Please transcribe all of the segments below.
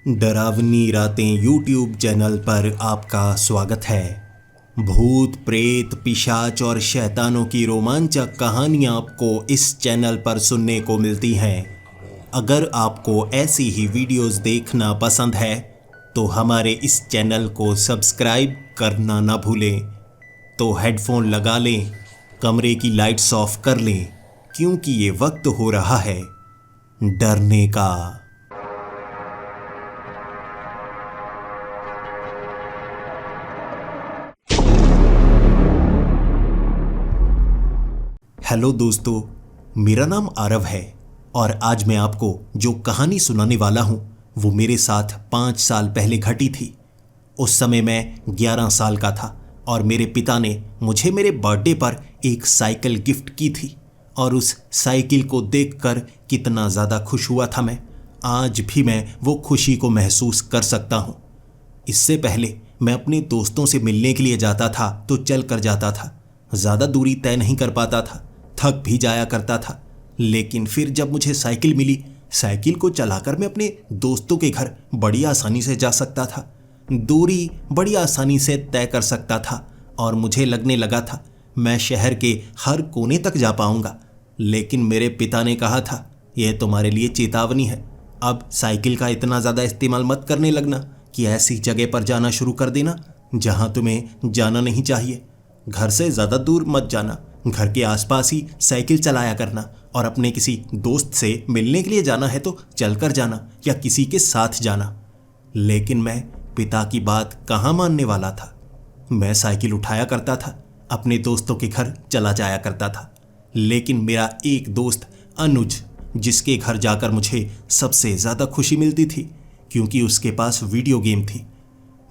डरावनी रातें YouTube channel पर आपका स्वागत है। भूत प्रेत पिशाच और शैतानों की रोमांचक कहानियाँ आपको इस चैनल पर सुनने को मिलती हैं। अगर आपको ऐसी ही वीडियोस देखना पसंद है तो हमारे इस चैनल को सब्सक्राइब करना ना भूलें। तो हेडफोन लगा लें, कमरे की लाइट्स ऑफ कर लें, क्योंकि ये वक्त हो रहा है डरने का। हेलो दोस्तों, मेरा नाम आरव है और आज मैं आपको जो कहानी सुनाने वाला हूँ वो मेरे साथ 5 साल पहले घटी थी। उस समय मैं 11 साल का था और मेरे पिता ने मुझे मेरे बर्थडे पर एक साइकिल गिफ्ट की थी और उस साइकिल को देखकर कितना ज़्यादा खुश हुआ था मैं। आज भी मैं वो खुशी को महसूस कर सकता हूँ। इससे पहले मैं अपने दोस्तों से मिलने के लिए जाता था तो चल कर जाता था, ज़्यादा दूरी तय नहीं कर पाता था, थक भी जाया करता था। लेकिन फिर जब मुझे साइकिल मिली, साइकिल को चलाकर मैं अपने दोस्तों के घर बड़ी आसानी से जा सकता था, दूरी बड़ी आसानी से तय कर सकता था और मुझे लगने लगा था मैं शहर के हर कोने तक जा पाऊंगा। लेकिन मेरे पिता ने कहा था, यह तुम्हारे लिए चेतावनी है, अब साइकिल का इतना ज़्यादा इस्तेमाल मत करने लगना कि ऐसी जगह पर जाना शुरू कर देना जहाँ तुम्हें जाना नहीं चाहिए। घर से ज़्यादा दूर मत जाना, घर के आसपास ही साइकिल चलाया करना और अपने किसी दोस्त से मिलने के लिए जाना है तो चलकर जाना या किसी के साथ जाना। लेकिन मैं पिता की बात कहाँ मानने वाला था। मैं साइकिल उठाया करता था, अपने दोस्तों के घर चला जाया करता था। लेकिन मेरा एक दोस्त अनुज, जिसके घर जाकर मुझे सबसे ज़्यादा खुशी मिलती थी क्योंकि उसके पास वीडियो गेम थी।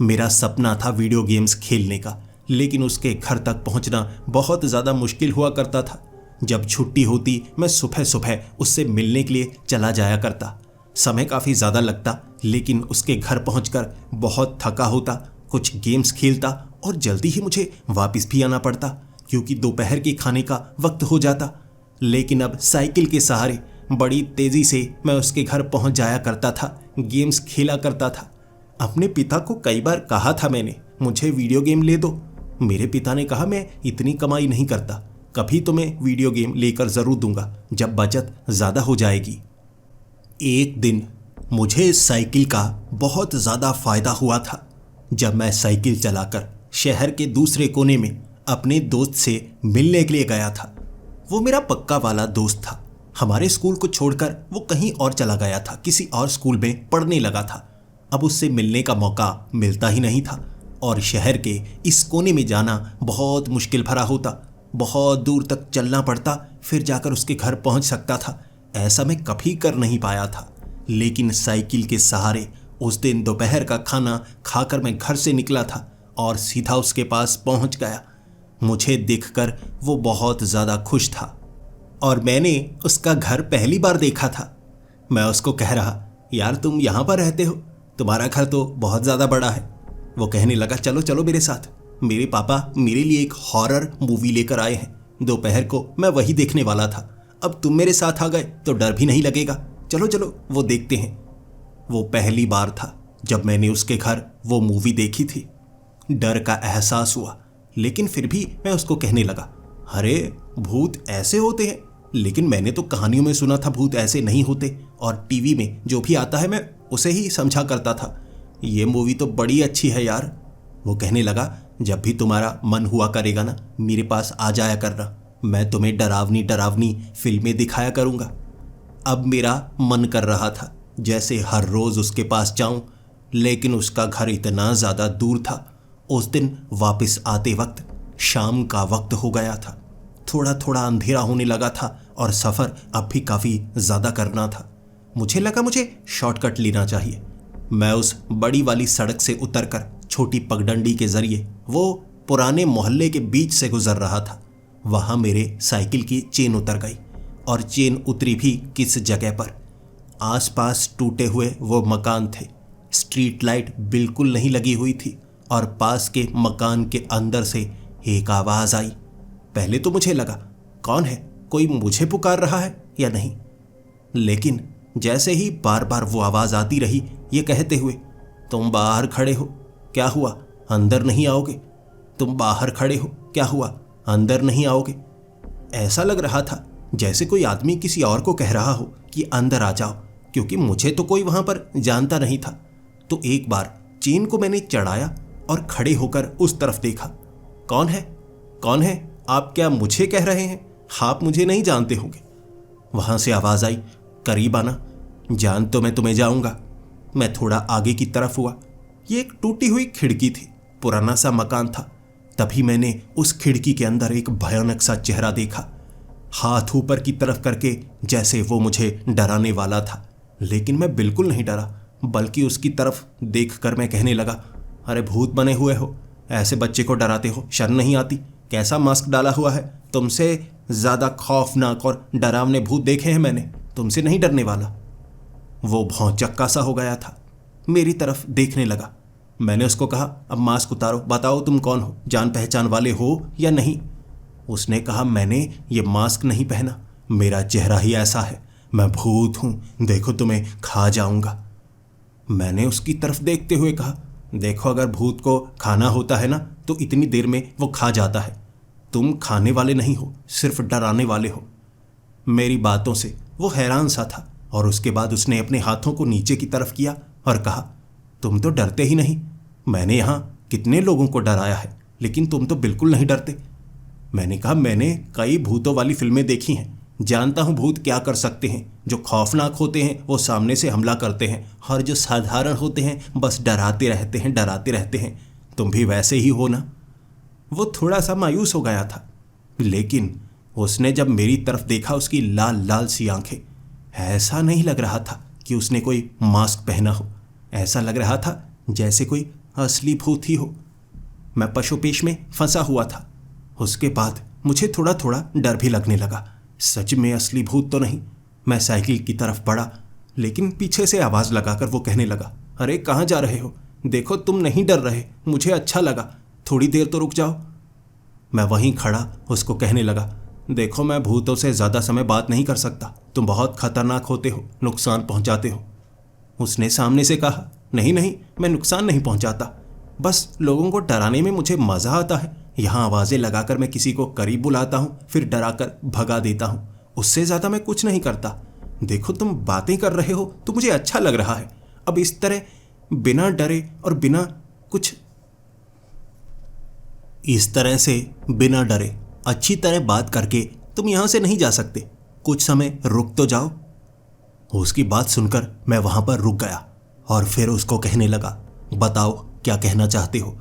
मेरा सपना था वीडियो गेम्स खेलने का, लेकिन उसके घर तक पहुंचना बहुत ज़्यादा मुश्किल हुआ करता था। जब छुट्टी होती मैं सुबह सुबह उससे मिलने के लिए चला जाया करता। समय काफ़ी ज़्यादा लगता, लेकिन उसके घर पहुंचकर बहुत थका होता, कुछ गेम्स खेलता और जल्दी ही मुझे वापस भी आना पड़ता क्योंकि दोपहर के खाने का वक्त हो जाता। लेकिन अब साइकिल के सहारे बड़ी तेज़ी से मैं उसके घर पहुंच जाया करता था, गेम्स खेला करता था। अपने पिता को कई बार कहा था मैंने, मुझे वीडियो गेम ले दो। मेरे पिता ने कहा, मैं इतनी कमाई नहीं करता, कभी तो मैं वीडियो गेम लेकर ज़रूर दूंगा जब बचत ज़्यादा हो जाएगी। एक दिन मुझे इस साइकिल का बहुत ज़्यादा फ़ायदा हुआ था जब मैं साइकिल चलाकर शहर के दूसरे कोने में अपने दोस्त से मिलने के लिए गया था। वो मेरा पक्का वाला दोस्त था। हमारे स्कूल को छोड़कर वो कहीं और चला गया था, किसी और स्कूल में पढ़ने लगा था। अब उससे मिलने का मौका मिलता ही नहीं था और शहर के इस कोने में जाना बहुत मुश्किल भरा होता। बहुत दूर तक चलना पड़ता, फिर जाकर उसके घर पहुंच सकता था। ऐसा मैं कभी कर नहीं पाया था। लेकिन साइकिल के सहारे उस दिन दोपहर का खाना खाकर मैं घर से निकला था और सीधा उसके पास पहुंच गया। मुझे देखकर वो बहुत ज़्यादा खुश था और मैंने उसका घर पहली बार देखा था। मैं उसको कह रहा, यार तुम यहाँ पर रहते हो, तुम्हारा घर तो बहुत ज़्यादा बड़ा है। वो कहने लगा, चलो चलो मेरे साथ, मेरे पापा मेरे लिए एक हॉरर मूवी लेकर आए हैं, दोपहर को मैं वही देखने वाला था। अब तुम मेरे साथ आ गए तो डर भी नहीं लगेगा, चलो चलो वो देखते हैं। वो पहली बार था जब मैंने उसके घर वो मूवी देखी थी। डर का एहसास हुआ, लेकिन फिर भी मैं उसको कहने लगा, अरे भूत ऐसे होते हैं, लेकिन मैंने तो कहानियों में सुना था भूत ऐसे नहीं होते और टीवी में जो भी आता है मैं उसे ही समझा करता था। ये मूवी तो बड़ी अच्छी है यार। वो कहने लगा, जब भी तुम्हारा मन हुआ करेगा ना, मेरे पास आ जाया करना, मैं तुम्हें डरावनी डरावनी फिल्में दिखाया करूँगा। अब मेरा मन कर रहा था जैसे हर रोज़ उसके पास जाऊं, लेकिन उसका घर इतना ज़्यादा दूर था। उस दिन वापस आते वक्त शाम का वक्त हो गया था, थोड़ा थोड़ा अंधेरा होने लगा था और सफ़र अब भी काफ़ी ज़्यादा करना था। मुझे लगा मुझे शॉर्टकट लेना चाहिए। मैं उस बड़ी वाली सड़क से उतरकर छोटी पगडंडी के ज़रिए वो पुराने मोहल्ले के बीच से गुज़र रहा था। वहाँ मेरे साइकिल की चेन उतर गई और चेन उतरी भी किस जगह पर। आसपास टूटे हुए वो मकान थे, स्ट्रीट लाइट बिल्कुल नहीं लगी हुई थी और पास के मकान के अंदर से एक आवाज़ आई। पहले तो मुझे लगा, कौन है, कोई मुझे पुकार रहा है या नहीं, लेकिन जैसे ही बार बार वो आवाज़ आती रही, ये कहते हुए, तुम बाहर खड़े हो, क्या हुआ, अंदर नहीं आओगे? तुम बाहर खड़े हो, क्या हुआ, अंदर नहीं आओगे? ऐसा लग रहा था जैसे कोई आदमी किसी और को कह रहा हो कि अंदर आ जाओ, क्योंकि मुझे तो कोई वहां पर जानता नहीं था। तो एक बार चेन को मैंने चढ़ाया और खड़े होकर उस तरफ देखा। कौन है, कौन है? आप क्या मुझे कह रहे हैं? आप मुझे नहीं जानते होंगे। वहां से आवाज आई, करीब आना, जान तो मैं तुम्हें जाऊंगा। मैं थोड़ा आगे की तरफ हुआ। ये एक टूटी हुई खिड़की थी, पुराना सा मकान था। तभी मैंने उस खिड़की के अंदर एक भयानक सा चेहरा देखा, हाथ ऊपर की तरफ करके, जैसे वो मुझे डराने वाला था। लेकिन मैं बिल्कुल नहीं डरा, बल्कि उसकी तरफ देखकर मैं कहने लगा, अरे भूत बने हुए हो, ऐसे बच्चे को डराते हो, शर्म नहीं आती? कैसा मास्क डाला हुआ है? तुमसे ज्यादा खौफनाक और डरावने भूत देखे हैं मैंने, तुमसे नहीं डरने वाला। वो भौंचक्का सा हो गया था, मेरी तरफ देखने लगा। मैंने उसको कहा, अब मास्क उतारो, बताओ तुम कौन हो, जान पहचान वाले हो या नहीं? उसने कहा, मैंने ये मास्क नहीं पहना, मेरा चेहरा ही ऐसा है, मैं भूत हूं, देखो तुम्हें खा जाऊंगा। मैंने उसकी तरफ देखते हुए कहा, देखो अगर भूत को खाना होता है ना तो इतनी देर में वो खा जाता है, तुम खाने वाले नहीं हो, सिर्फ डराने वाले हो। मेरी बातों से वो हैरान सा था और उसके बाद उसने अपने हाथों को नीचे की तरफ किया और कहा, तुम तो डरते ही नहीं, मैंने यहाँ कितने लोगों को डराया है, लेकिन तुम तो बिल्कुल नहीं डरते। मैंने कहा, मैंने कई भूतों वाली फिल्में देखी हैं, जानता हूँ भूत क्या कर सकते हैं। जो खौफनाक होते हैं वो सामने से हमला करते हैं, और जो साधारण होते हैं बस डराते रहते हैं, डराते रहते हैं। तुम भी वैसे ही हो ना? वो थोड़ा सा मायूस हो गया था, लेकिन उसने जब मेरी तरफ देखा, उसकी लाल लाल सी आंखें, ऐसा नहीं लग रहा था कि उसने कोई मास्क पहना हो, ऐसा लग रहा था जैसे कोई असली भूत ही हो। मैं पशुपेश में फंसा हुआ था। उसके बाद मुझे थोड़ा थोड़ा डर भी लगने लगा, सच में असली भूत तो नहीं। मैं साइकिल की तरफ बढ़ा, लेकिन पीछे से आवाज़ लगाकर वो कहने लगा, अरे कहाँ जा रहे हो? देखो तुम नहीं डर रहे, मुझे अच्छा लगा, थोड़ी देर तो रुक जाओ। मैं वहीं खड़ा उसको कहने लगा, देखो मैं भूतों से ज़्यादा समय बात नहीं कर सकता, तुम बहुत खतरनाक होते हो, नुकसान पहुंचाते हो। उसने सामने से कहा, नहीं नहीं, मैं नुकसान नहीं पहुंचाता, बस लोगों को डराने में मुझे मज़ा आता है। यहाँ आवाज़ें लगाकर मैं किसी को करीब बुलाता हूँ, फिर डराकर भगा देता हूँ, उससे ज़्यादा मैं कुछ नहीं करता। देखो तुम बातें कर रहे हो तो मुझे अच्छा लग रहा है। अब इस तरह बिना डरे और बिना कुछ, इस तरह से बिना डरे अच्छी तरह बात करके तुम यहाँ से नहीं जा सकते, कुछ समय रुक तो जाओ। उसकी बात सुनकर मैं वहाँ पर रुक गया और फिर उसको कहने लगा, बताओ क्या कहना चाहते हो?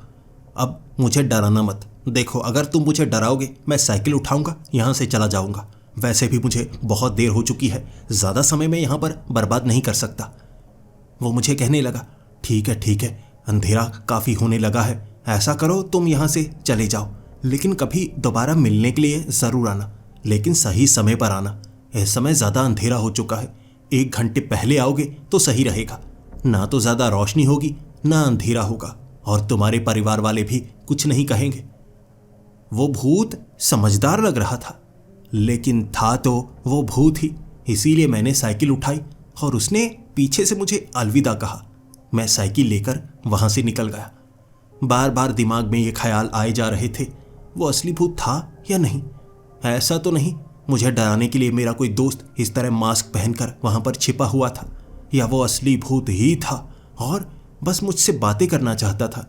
अब मुझे डराना मत, देखो अगर तुम मुझे डराओगे मैं साइकिल उठाऊंगा, यहाँ से चला जाऊंगा। वैसे भी मुझे बहुत देर हो चुकी है, ज़्यादा समय मैं यहाँ पर बर्बाद नहीं कर सकता। वो मुझे कहने लगा, ठीक है, अंधेरा काफ़ी होने लगा है, ऐसा करो तुम यहाँ से चले जाओ, लेकिन कभी दोबारा मिलने के लिए ज़रूर आना, लेकिन सही समय पर आना। इस समय ज़्यादा अंधेरा हो चुका है, 1 घंटे पहले आओगे तो सही रहेगा, ना तो ज़्यादा रोशनी होगी ना अंधेरा होगा, और तुम्हारे परिवार वाले भी कुछ नहीं कहेंगे। वो भूत समझदार लग रहा था, लेकिन था तो वो भूत ही, इसीलिए मैंने साइकिल उठाई और उसने पीछे से मुझे अलविदा कहा। मैं साइकिल लेकर वहां से निकल गया। बार बार दिमाग में ये ख्याल आए जा रहे थे, वो असली भूत था या नहीं? ऐसा तो नहीं मुझे डराने के लिए मेरा कोई दोस्त इस तरह मास्क पहनकर वहां पर छिपा हुआ था, या वो असली भूत ही था और बस मुझसे बातें करना चाहता था।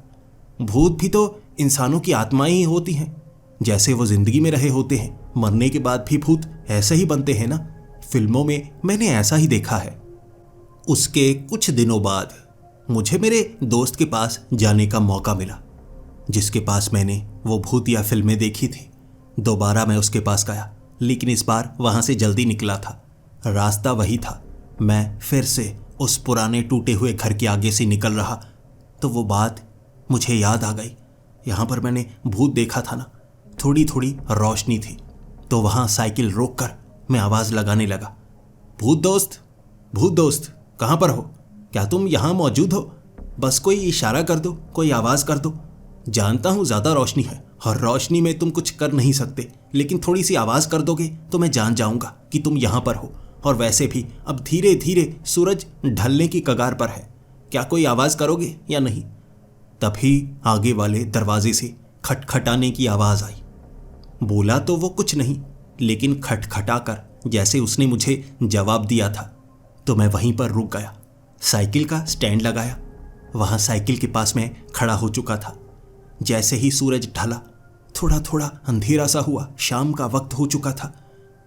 भूत भी तो इंसानों की आत्माएं ही होती हैं, जैसे वो जिंदगी में रहे होते हैं, मरने के बाद भी भूत ऐसे ही बनते हैं ना, फिल्मों में मैंने ऐसा ही देखा है। उसके कुछ दिनों बाद मुझे मेरे दोस्त के पास जाने का मौका मिला, जिसके पास मैंने वो भूतिया फिल्में देखी थी। दोबारा मैं उसके पास गया, लेकिन इस बार वहां से जल्दी निकला था, रास्ता वही था। मैं फिर से उस पुराने टूटे हुए घर के आगे से निकल रहा तो वो बात मुझे याद आ गई, यहाँ पर मैंने भूत देखा था ना, थोड़ी थोड़ी रोशनी थी। तो वहाँ साइकिल रोककर मैं आवाज़ लगाने लगा, भूत दोस्त कहाँ पर हो? क्या तुम यहाँ मौजूद हो? बस कोई इशारा कर दो, कोई आवाज़ कर दो। जानता हूँ ज़्यादा रोशनी है और रोशनी में तुम कुछ कर नहीं सकते, लेकिन थोड़ी सी आवाज़ कर दोगे तो मैं जान जाऊँगा कि तुम यहाँ पर हो, और वैसे भी अब धीरे धीरे सूरज ढलने की कगार पर है। क्या कोई आवाज़ करोगे या नहीं? तभी आगे वाले दरवाजे से खटखटाने की आवाज़ आई। बोला तो वो कुछ नहीं, लेकिन खटखटाकर जैसे उसने मुझे जवाब दिया था तो मैं वहीं पर रुक गया। साइकिल का स्टैंड लगाया, वहाँ साइकिल के पास में खड़ा हो चुका था। जैसे ही सूरज ढला, थोड़ा थोड़ा अंधेरा सा हुआ, शाम का वक्त हो चुका था।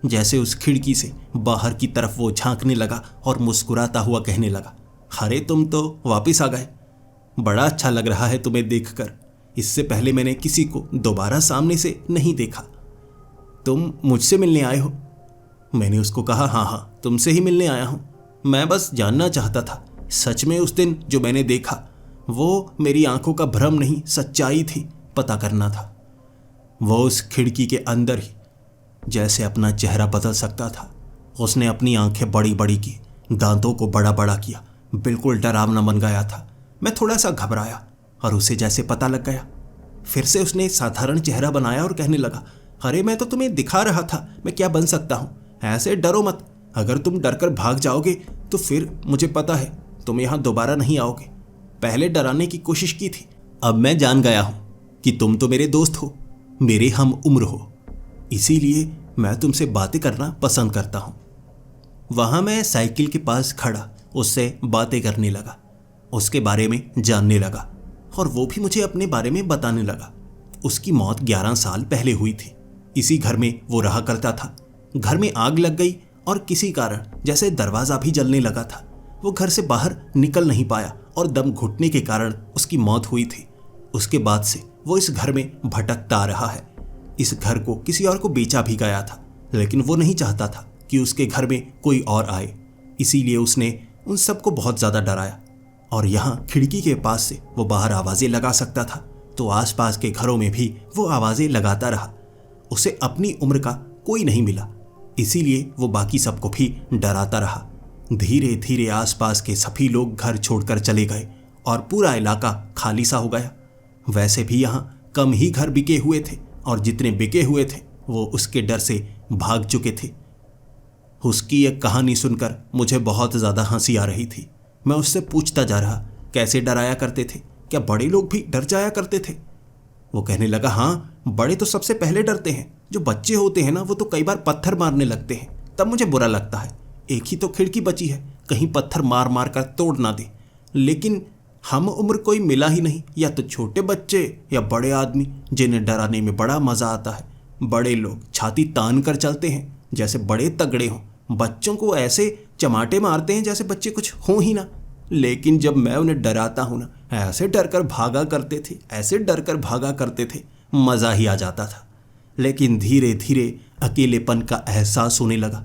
जैसे उस खिड़की से बाहर की तरफ वो झांकने लगा और मुस्कुराता हुआ कहने लगा, अरे तुम तो वापस आ गए, बड़ा अच्छा लग रहा है तुम्हें देखकर। इससे पहले मैंने किसी को दोबारा सामने से नहीं देखा। तुम मुझसे मिलने आए हो? मैंने उसको कहा, हाँ हाँ, तुमसे ही मिलने आया हूँ। मैं बस जानना चाहता था, सच में उस दिन जो मैंने देखा वो मेरी आंखों का भ्रम नहीं, सच्चाई थी, पता करना था। वो उस खिड़की के अंदर ही जैसे अपना चेहरा बदल सकता था। उसने अपनी आंखें बड़ी बड़ी की, दांतों को बड़ा बड़ा किया, बिल्कुल डरावना बन गया था। मैं थोड़ा सा घबराया और उसे जैसे पता लग गया। फिर से उसने साधारण चेहरा बनाया और कहने लगा, अरे मैं तो तुम्हें दिखा रहा था मैं क्या बन सकता हूँ, ऐसे डरो मत। अगर तुम डरकर भाग जाओगे तो फिर मुझे पता है तुम यहाँ दोबारा नहीं आओगे। पहले डराने की कोशिश की थी, अब मैं जान गया हूँ कि तुम तो मेरे दोस्त हो, मेरे हम उम्र हो, इसीलिए मैं तुमसे बातें करना पसंद करता हूँ। वहाँ मैं साइकिल के पास खड़ा उससे बातें करने लगा, उसके बारे में जानने लगा और वो भी मुझे अपने बारे में बताने लगा। उसकी मौत 11 साल पहले हुई थी। इसी घर में वो रहा करता था। घर में आग लग गई और किसी कारण जैसे दरवाज़ा भी जलने लगा था। वो घर से बाहर निकल नहीं पाया और दम घुटने के कारण उसकी मौत हुई थी। उसके बाद से वो इस घर में भटकता रहा है। इस घर को किसी और को बेचा भी गया था, लेकिन वो नहीं चाहता था कि उसके घर में कोई और आए, इसीलिए उसने उन सबको बहुत ज़्यादा डराया। और यहाँ खिड़की के पास से वो बाहर आवाज़ें लगा सकता था, तो आसपास के घरों में भी वो आवाज़ें लगाता रहा। उसे अपनी उम्र का कोई नहीं मिला, इसीलिए वो बाकी सबको भी डराता रहा। धीरे धीरे आसपास के सभी लोग घर छोड़कर चले गए और पूरा इलाका खाली सा हो गया। वैसे भी यहाँ कम ही घर बिके हुए थे और जितने बिके हुए थे वो उसके डर से भाग चुके थे। उसकी एक कहानी सुनकर मुझे बहुत ज़्यादा हंसी आ रही थी। मैं उससे पूछता जा रहा, कैसे डराया करते थे? क्या बड़े लोग भी डर जाया करते थे? वो कहने लगा, हाँ, बड़े तो सबसे पहले डरते हैं। जो बच्चे होते हैं ना, वो तो कई बार पत्थर मारने लगते हैं, तब मुझे बुरा लगता है। एक ही तो खिड़की बची है, कहीं पत्थर मार मार कर तोड़ ना दे। लेकिन हम उम्र कोई मिला ही नहीं, या तो छोटे बच्चे या बड़े आदमी जिन्हें डराने में बड़ा मज़ा आता है। बड़े लोग छाती तान कर चलते हैं जैसे बड़े तगड़े हों, बच्चों को ऐसे चमाटे मारते हैं जैसे बच्चे कुछ हों ही ना। लेकिन जब मैं उन्हें डराता हूँ ना, ऐसे डर कर भागा करते थे, ऐसे डर कर भागा करते थे, मज़ा ही आ जाता था। लेकिन धीरे धीरे अकेलेपन का एहसास होने लगा।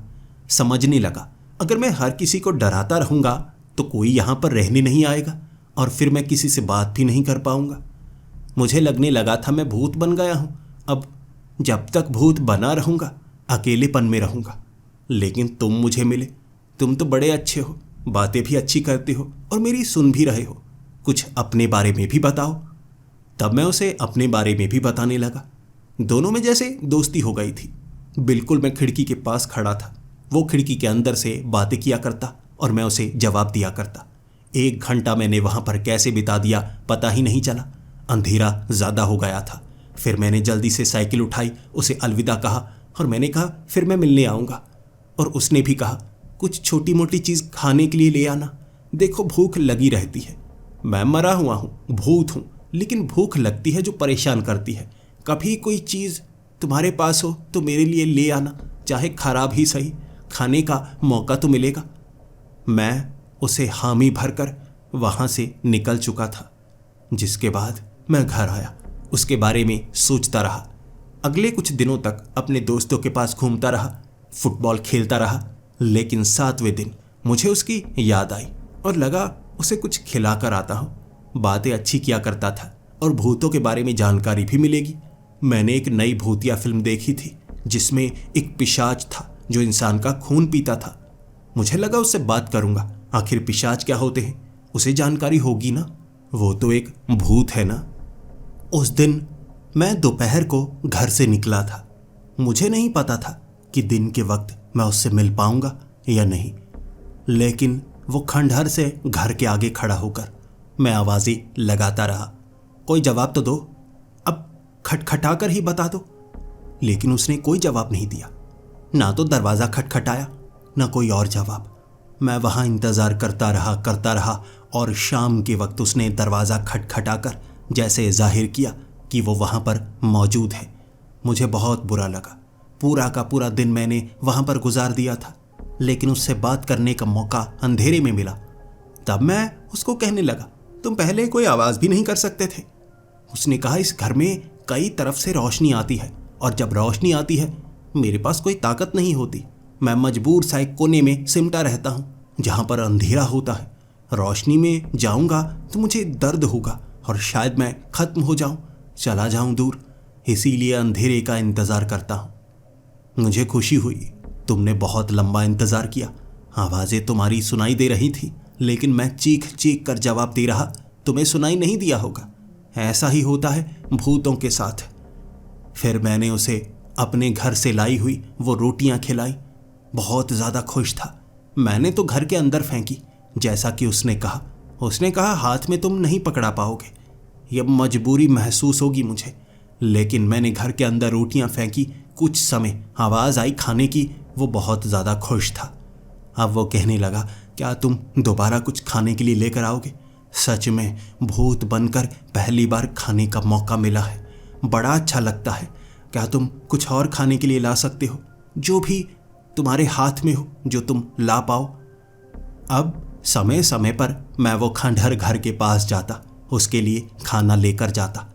समझने लगा, अगर मैं हर किसी को डराता रहूँगा तो कोई यहाँ पर रहने नहीं आएगा और फिर मैं किसी से बात भी नहीं कर पाऊँगा। मुझे लगने लगा था मैं भूत बन गया हूँ। अब जब तक भूत बना रहूँगा अकेलेपन में रहूँगा। लेकिन तुम मुझे मिले, तुम तो बड़े अच्छे हो, बातें भी अच्छी करते हो और मेरी सुन भी रहे हो। कुछ अपने बारे में भी बताओ। तब मैं उसे अपने बारे में भी बताने लगा। दोनों में जैसे दोस्ती हो गई थी। बिल्कुल मैं खिड़की के पास खड़ा था, वो खिड़की के अंदर से बातें किया करता और मैं उसे जवाब दिया करता। 1 घंटा मैंने वहाँ पर कैसे बिता दिया पता ही नहीं चला। अंधेरा ज़्यादा हो गया था। फिर मैंने जल्दी से साइकिल उठाई, उसे अलविदा कहा और मैंने कहा फिर मैं मिलने आऊँगा। और उसने भी कहा कुछ छोटी मोटी चीज़ खाने के लिए ले आना, देखो भूख लगी रहती है। मैं मरा हुआ हूँ, भूत हूँ, लेकिन भूख लगती है जो परेशान करती है। कभी कोई चीज़ तुम्हारे पास हो तो मेरे लिए ले आना, चाहे खराब ही सही, खाने का मौका तो मिलेगा। मैं उसे हामी भरकर वहाँ से निकल चुका था। जिसके बाद मैं घर आया, उसके बारे में सोचता रहा। अगले कुछ दिनों तक अपने दोस्तों के पास घूमता रहा, फुटबॉल खेलता रहा। लेकिन 7वें दिन मुझे उसकी याद आई और लगा उसे कुछ खिला कर आता हूँ। बातें अच्छी किया करता था और भूतों के बारे में जानकारी भी मिलेगी। मैंने एक नई भूतिया फिल्म देखी थी जिसमें एक पिशाच था जो इंसान का खून पीता था। मुझे लगा उससे बात करूँगा, आखिर पिशाच क्या होते हैं, उसे जानकारी होगी ना, वो तो एक भूत है ना। उस दिन मैं दोपहर को घर से निकला था। मुझे नहीं पता था कि दिन के वक्त मैं उससे मिल पाऊंगा या नहीं, लेकिन वो खंडहर से घर के आगे खड़ा होकर मैं आवाज़ें लगाता रहा, कोई जवाब तो दो, अब खटखटा कर ही बता दो। लेकिन उसने कोई जवाब नहीं दिया, ना तो दरवाज़ा खटखटाया ना कोई और जवाब। मैं वहाँ इंतज़ार करता रहा और शाम के वक्त उसने दरवाज़ा खटखटाकर जैसे जाहिर किया कि वो वहाँ पर मौजूद है। मुझे बहुत बुरा लगा। पूरा का पूरा दिन मैंने वहाँ पर गुजार दिया था, लेकिन उससे बात करने का मौका अंधेरे में मिला। तब मैं उसको कहने लगा, तुम पहले कोई आवाज़ भी नहीं कर सकते थे। उसने कहा, इस घर में कई तरफ से रोशनी आती है और जब रोशनी आती है मेरे पास कोई ताकत नहीं होती। मैं मजबूर सा एक कोने में सिमटा रहता हूँ जहाँ पर अंधेरा होता है। रोशनी में जाऊँगा तो मुझे दर्द होगा और शायद मैं ख़त्म हो जाऊँ, चला जाऊँ दूर। इसीलिए अंधेरे का इंतज़ार करता हूँ। मुझे खुशी हुई, तुमने बहुत लंबा इंतज़ार किया। आवाज़ें तुम्हारी सुनाई दे रही थी, लेकिन मैं चीख चीख कर जवाब दे रहा, तुम्हें सुनाई नहीं दिया होगा। ऐसा ही होता है भूतों के साथ। फिर मैंने उसे अपने घर से लाई हुई वो रोटियां खिलाई। बहुत ज़्यादा खुश था। मैंने तो घर के अंदर फेंकी जैसा कि उसने कहा। उसने कहा, हाथ में तुम नहीं पकड़ा पाओगे, यह मजबूरी महसूस होगी मुझे। लेकिन मैंने घर के अंदर रोटियां फेंकी। कुछ समय आवाज़ आई खाने की। वो बहुत ज़्यादा खुश था। अब वो कहने लगा, क्या तुम दोबारा कुछ खाने के लिए लेकर आओगे? सच में भूत बनकर पहली बार खाने का मौका मिला है, बड़ा अच्छा लगता है। क्या तुम कुछ और खाने के लिए ला सकते हो? जो भी तुम्हारे हाथ में हो, जो तुम ला पाओ। अब समय समय पर मैं वो खंडहर घर के पास जाता, उसके लिए खाना लेकर जाता।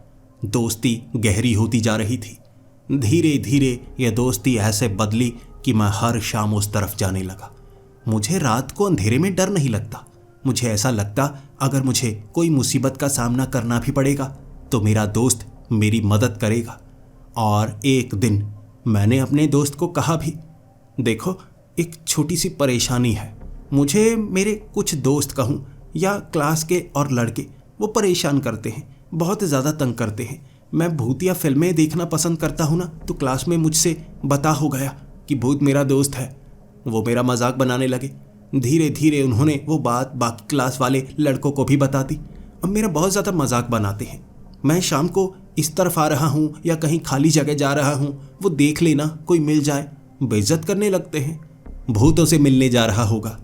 दोस्ती गहरी होती जा रही थी। धीरे धीरे यह दोस्ती ऐसे बदली कि मैं हर शाम उस तरफ जाने लगा। मुझे रात को अंधेरे में डर नहीं लगता। मुझे ऐसा लगता, अगर मुझे कोई मुसीबत का सामना करना भी पड़ेगा तो मेरा दोस्त मेरी मदद करेगा। और एक दिन मैंने अपने दोस्त को कहा भी, देखो एक छोटी सी परेशानी है। मुझे मेरे कुछ दोस्त कहूँ या क्लास के और लड़के, वो परेशान करते हैं, बहुत ज़्यादा तंग करते हैं। मैं भूतिया फिल्में देखना पसंद करता हूँ ना, तो क्लास में मुझसे बता हो गया कि भूत मेरा दोस्त है। वो मेरा मजाक बनाने लगे। धीरे धीरे उन्होंने वो बात बाकी क्लास वाले लड़कों को भी बता दी। अब मेरा बहुत ज़्यादा मजाक बनाते हैं। मैं शाम को इस तरफ आ रहा हूँ या कहीं खाली जगह जा रहा हूँ, वो देख लेना, कोई मिल जाए, बेइज्जत करने लगते हैं। भूतों से मिलने जा रहा होगा,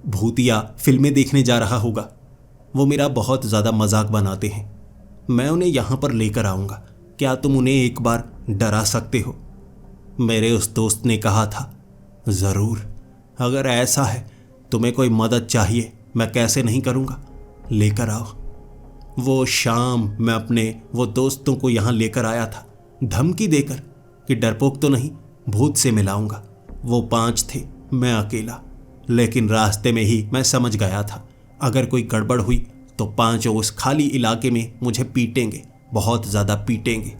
भूतिया फिल्में देखने जा रहा होगा। वो मेरा बहुत ज़्यादा मजाक बनाते हैं। मैं उन्हें यहाँ पर लेकर आऊँगा, क्या तुम उन्हें एक बार डरा सकते हो? मेरे उस दोस्त ने कहा था, ज़रूर, अगर ऐसा है तुम्हें कोई मदद चाहिए, मैं कैसे नहीं करूँगा, लेकर आओ। वो शाम मैं अपने वो दोस्तों को यहाँ लेकर आया था, धमकी देकर कि डरपोक तो नहीं, भूत से मिलाऊंगा। वो 5 थे, मैं अकेला। लेकिन रास्ते में ही मैं समझ गया था, अगर कोई गड़बड़ हुई तो 5 उस खाली इलाके में मुझे पीटेंगे, बहुत ज़्यादा पीटेंगे।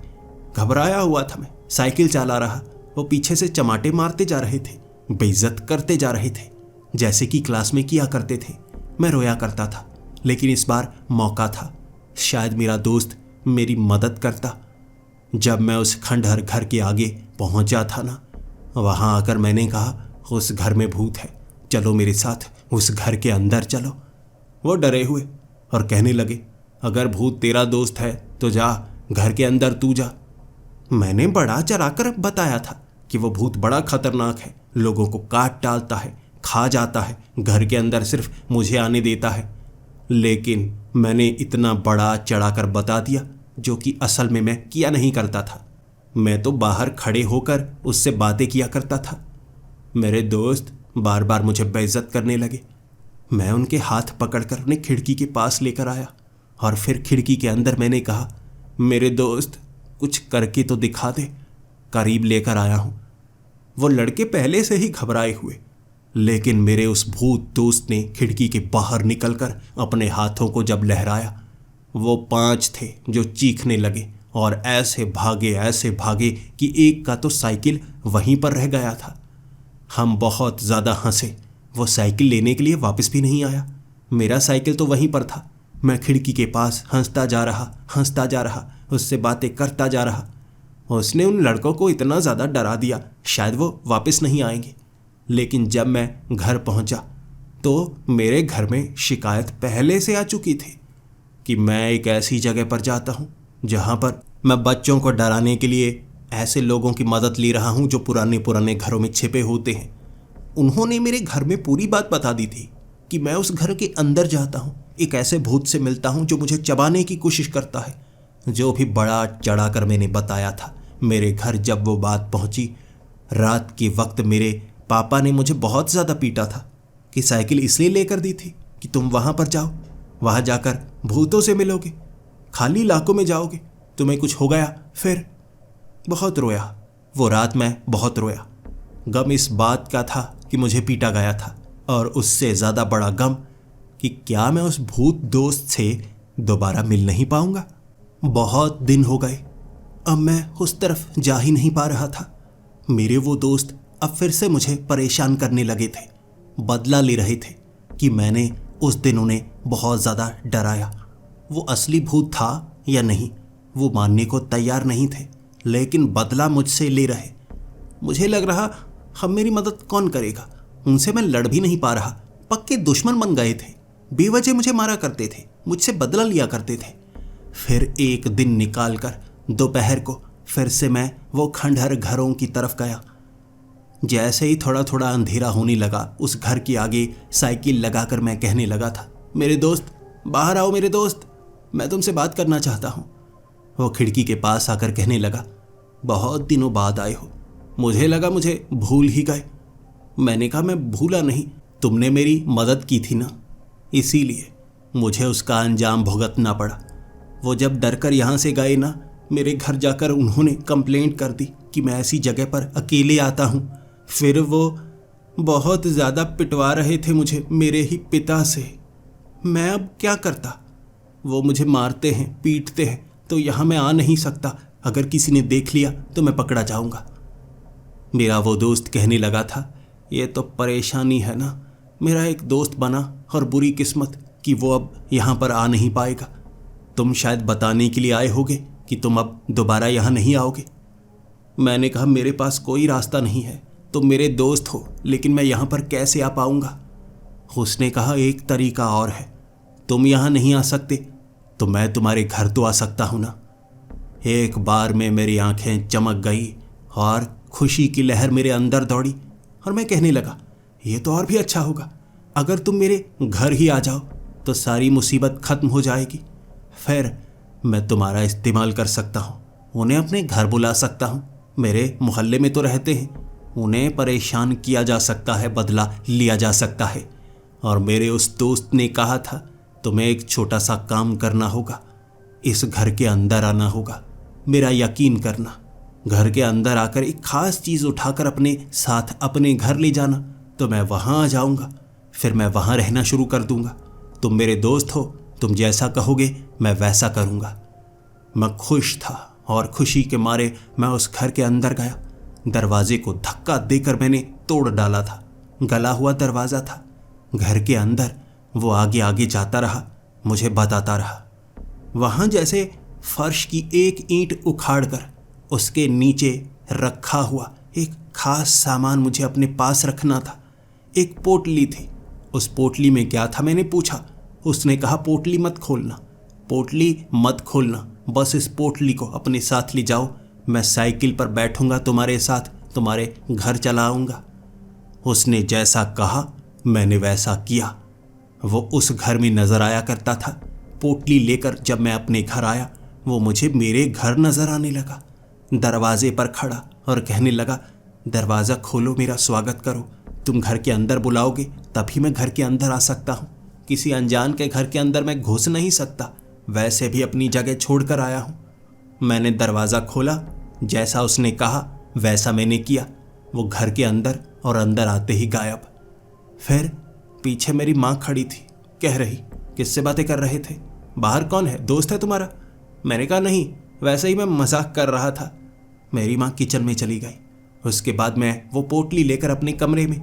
घबराया हुआ था मैं, साइकिल चला रहा। वो पीछे से चमाटे मारते जा रहे थे, बेइज्जत करते जा रहे थे, जैसे कि क्लास में किया करते थे। मैं रोया करता था, लेकिन इस बार मौका था, शायद मेरा दोस्त मेरी मदद करता। जब मैं उस खंडहर घर के आगे पहुंचा था ना, वहां आकर मैंने कहा, उस घर में भूत है, चलो मेरे साथ उस घर के अंदर चलो। वो डरे हुए और कहने लगे, अगर भूत तेरा दोस्त है तो जा, घर के अंदर तू जा। मैंने बड़ा चढ़ाकर बताया था कि वो भूत बड़ा खतरनाक है, लोगों को काट डालता है, खा जाता है, घर के अंदर सिर्फ मुझे आने देता है। लेकिन मैंने इतना बड़ा चढ़ाकर बता दिया, जो कि असल में मैं किया नहीं करता था। मैं तो बाहर खड़े होकर उससे बातें किया करता था। मेरे दोस्त बार बार मुझे बेइज्जत करने लगे। मैं उनके हाथ पकड़कर उन्हें खिड़की के पास लेकर आया और फिर खिड़की के अंदर मैंने कहा, मेरे दोस्त कुछ करके तो दिखा दे। करीब लेकर आया हूँ। वो लड़के पहले से ही घबराए हुए, लेकिन मेरे उस भूत दोस्त ने खिड़की के बाहर निकलकर अपने हाथों को जब लहराया, वो 5 थे जो चीखने लगे और ऐसे भागे कि एक का तो साइकिल वहीं पर रह गया था। हम बहुत ज़्यादा हंसे। वो साइकिल लेने के लिए वापस भी नहीं आया। मेरा साइकिल तो वहीं पर था। मैं खिड़की के पास हंसता जा रहा, उससे बातें करता जा रहा। उसने उन लड़कों को इतना ज़्यादा डरा दिया, शायद वो वापस नहीं आएंगे। लेकिन जब मैं घर पहुंचा तो मेरे घर में शिकायत पहले से आ चुकी थी कि मैं एक ऐसी जगह पर जाता हूं जहां पर मैं बच्चों को डराने के लिए ऐसे लोगों की मदद ले रहा हूं जो पुराने पुराने घरों में छिपे होते हैं। उन्होंने मेरे घर में पूरी बात बता दी थी कि मैं उस घर के अंदर जाता हूं, एक ऐसे भूत से मिलता हूं जो मुझे चबाने की कोशिश करता है। जो भी बड़ा चढ़ा कर मैंने बताया था। मेरे घर जब वो बात पहुंची, रात के वक्त मेरे पापा ने मुझे बहुत ज़्यादा पीटा था कि साइकिल इसलिए लेकर दी थी कि तुम वहाँ पर जाओ, वहाँ जाकर भूतों से मिलोगे, खाली इलाकों में जाओगे, तुम्हें कुछ हो गया फिर। बहुत रोया वो रात, मैं बहुत रोया। गम इस बात का था कि मुझे पीटा गया था, और उससे ज़्यादा बड़ा गम कि क्या मैं उस भूत दोस्त से दोबारा मिल नहीं पाऊंगा। बहुत दिन हो गए, अब मैं उस तरफ जा ही नहीं पा रहा था। मेरे वो दोस्त अब फिर से मुझे परेशान करने लगे थे, बदला ले रहे थे कि मैंने उस दिन उन्हें बहुत ज़्यादा डराया। वो असली भूत था या नहीं वो मानने को तैयार नहीं थे, लेकिन बदला मुझसे ले रहे। मुझे लग रहा अब मेरी मदद कौन करेगा। उनसे मैं लड़ भी नहीं पा रहा, पक्के दुश्मन बन गए थे। बेवजह मुझे मारा करते थे, मुझसे बदला लिया करते थे। फिर एक दिन निकाल कर दोपहर को फिर से मैं वो खंडहर घरों की तरफ गया। जैसे ही थोड़ा थोड़ा अंधेरा होने लगा, उस घर के आगे साइकिल लगाकर मैं कहने लगा था, मेरे दोस्त बाहर आओ, मेरे दोस्त, मैं तुमसे बात करना चाहता हूँ। वो खिड़की के पास आकर कहने लगा, बहुत दिनों बाद आए हो। मुझे लगा मुझे भूल ही गए। मैंने कहा, मैं भूला नहीं, तुमने मेरी मदद की थी ना, इसीलिए मुझे उसका अंजाम भुगतना पड़ा। वो जब डर कर यहाँ से गए ना, मेरे घर जाकर उन्होंने कंप्लेंट कर दी कि मैं ऐसी जगह पर अकेले आता हूँ। फिर वो बहुत ज़्यादा पिटवा रहे थे मुझे मेरे ही पिता से। मैं अब क्या करता। वो मुझे मारते हैं, पीटते हैं, तो यहाँ मैं आ नहीं सकता। अगर किसी ने देख लिया तो मैं पकड़ा जाऊँगा। मेरा वो दोस्त कहने लगा था, ये तो परेशानी है ना, मेरा एक दोस्त बना और बुरी किस्मत कि वो अब यहाँ पर आ नहीं पाएगा। तुम शायद बताने के लिए आए होगे कि तुम अब दोबारा यहाँ नहीं आओगे। मैंने कहा, मेरे पास कोई रास्ता नहीं है, तुम मेरे दोस्त हो, लेकिन मैं यहाँ पर कैसे आ पाऊँगा। उसने कहा, एक तरीका और है, तुम यहाँ नहीं आ सकते तो मैं तुम्हारे घर तो आ सकता हूँ ना। एक बार में मेरी आंखें चमक गई और खुशी की लहर मेरे अंदर दौड़ी, और मैं कहने लगा, ये तो और भी अच्छा होगा। अगर तुम मेरे घर ही आ जाओ तो सारी मुसीबत खत्म हो जाएगी। फिर मैं तुम्हारा इस्तेमाल कर सकता हूँ, उन्हें अपने घर बुला सकता हूँ। मेरे मोहल्ले में तो रहते हैं, उन्हें परेशान किया जा सकता है, बदला लिया जा सकता है। और मेरे उस दोस्त ने कहा था, तुम्हें एक छोटा सा काम करना होगा, इस घर के अंदर आना होगा। मेरा यकीन करना, घर के अंदर आकर एक ख़ास चीज़ उठाकर अपने साथ अपने घर ले जाना, तो मैं वहाँ आ जाऊँगा। फिर मैं वहाँ रहना शुरू कर दूँगा। तुम मेरे दोस्त हो, तुम जैसा कहोगे मैं वैसा करूँगा। मैं खुश था और खुशी के मारे मैं उस घर के अंदर गया। दरवाजे को धक्का देकर मैंने तोड़ डाला था। गला हुआ दरवाज़ा था। घर के अंदर वो आगे आगे जाता रहा, मुझे बताता रहा। वहाँ जैसे फर्श की एक ईंट उखाड़कर उसके नीचे रखा हुआ एक खास सामान मुझे अपने पास रखना था। एक पोटली थी। उस पोटली में क्या था मैंने पूछा। उसने कहा, पोटली मत खोलना, पोटली मत खोलना, बस इस पोटली को अपने साथ ले जाओ। मैं साइकिल पर बैठूंगा, तुम्हारे साथ तुम्हारे घर चला आऊँगा। उसने जैसा कहा मैंने वैसा किया। वो उस घर में नज़र आया करता था। पोटली लेकर जब मैं अपने घर आया, वो मुझे मेरे घर नज़र आने लगा, दरवाजे पर खड़ा, और कहने लगा, दरवाज़ा खोलो, मेरा स्वागत करो। तुम घर के अंदर बुलाओगे तभी मैं घर के अंदर आ सकता हूँ। किसी अनजान के घर के अंदर मैं घुस नहीं सकता। वैसे भी अपनी जगह छोड़कर आया हूँ। मैंने दरवाज़ा खोला, जैसा उसने कहा वैसा मैंने किया। वो घर के अंदर, और अंदर आते ही गायब। फिर पीछे मेरी माँ खड़ी थी, कह रही, किससे बातें कर रहे थे? बाहर कौन है? दोस्त है तुम्हारा? मैंने कहा, नहीं, वैसे ही मैं मजाक कर रहा था। मेरी माँ किचन में चली गई। उसके बाद मैं वो पोटली लेकर अपने कमरे में,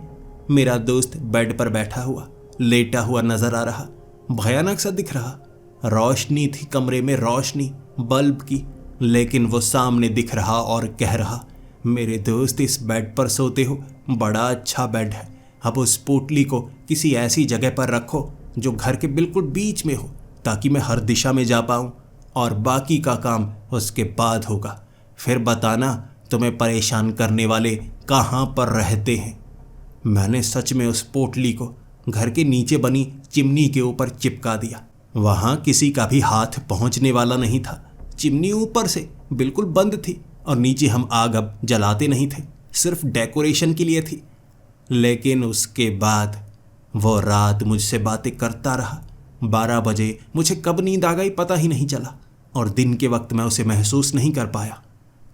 मेरा दोस्त बेड पर बैठा हुआ, लेटा हुआ नजर आ रहा, भयानक सा दिख रहा। रोशनी थी कमरे में, रोशनी बल्ब की, लेकिन वो सामने दिख रहा और कह रहा, मेरे दोस्त इस बेड पर सोते हो, बड़ा अच्छा बेड है। अब उस पोटली को किसी ऐसी जगह पर रखो जो घर के बिल्कुल बीच में हो, ताकि मैं हर दिशा में जा पाऊँ, और बाकी का काम उसके बाद होगा। फिर बताना तुम्हें परेशान करने वाले कहाँ पर रहते हैं। मैंने सच में उस पोटली को घर के नीचे बनी चिमनी के ऊपर चिपका दिया। वहाँ किसी का भी हाथ पहुँचने वाला नहीं था। चिमनी ऊपर से बिल्कुल बंद थी और नीचे हम आग अब जलाते नहीं थे, सिर्फ डेकोरेशन के लिए थी। लेकिन उसके बाद वो रात मुझसे बातें करता रहा। 12 बजे मुझे कब नींद आ गई पता ही नहीं चला, और दिन के वक्त मैं उसे महसूस नहीं कर पाया।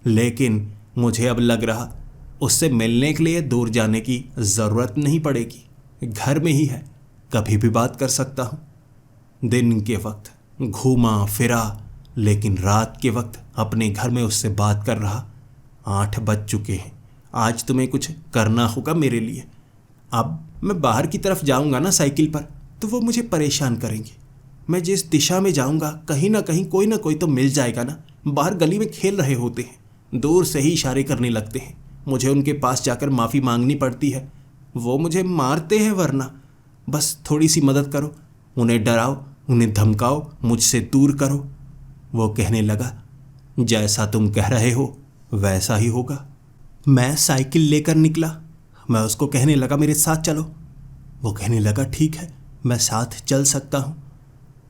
लेकिन मुझे अब लग रहा उससे मिलने के लिए दूर जाने की ज़रूरत नहीं पड़ेगी, घर में ही है, कभी भी बात कर सकता हूँ। दिन के वक्त घूमा फिरा, लेकिन रात के वक्त अपने घर में उससे बात कर रहा। 8 बज चुके हैं। आज तुम्हें कुछ करना होगा मेरे लिए। अब मैं बाहर की तरफ जाऊंगा ना साइकिल पर, तो वो मुझे परेशान करेंगे। मैं जिस दिशा में जाऊंगा कहीं ना कहीं कोई ना कोई तो मिल जाएगा ना। बाहर गली में खेल रहे होते हैं, दूर से ही इशारे करने लगते हैं। मुझे उनके पास जाकर माफ़ी मांगनी पड़ती है। वो मुझे मारते हैं, वरना बस थोड़ी सी मदद करो, उन्हें डराओ, उन्हें धमकाओ, मुझसे दूर करो। वो कहने लगा, जैसा तुम कह रहे हो वैसा ही होगा। मैं साइकिल लेकर निकला। मैं उसको कहने लगा, मेरे साथ चलो। वो कहने लगा, ठीक है, मैं साथ चल सकता हूँ।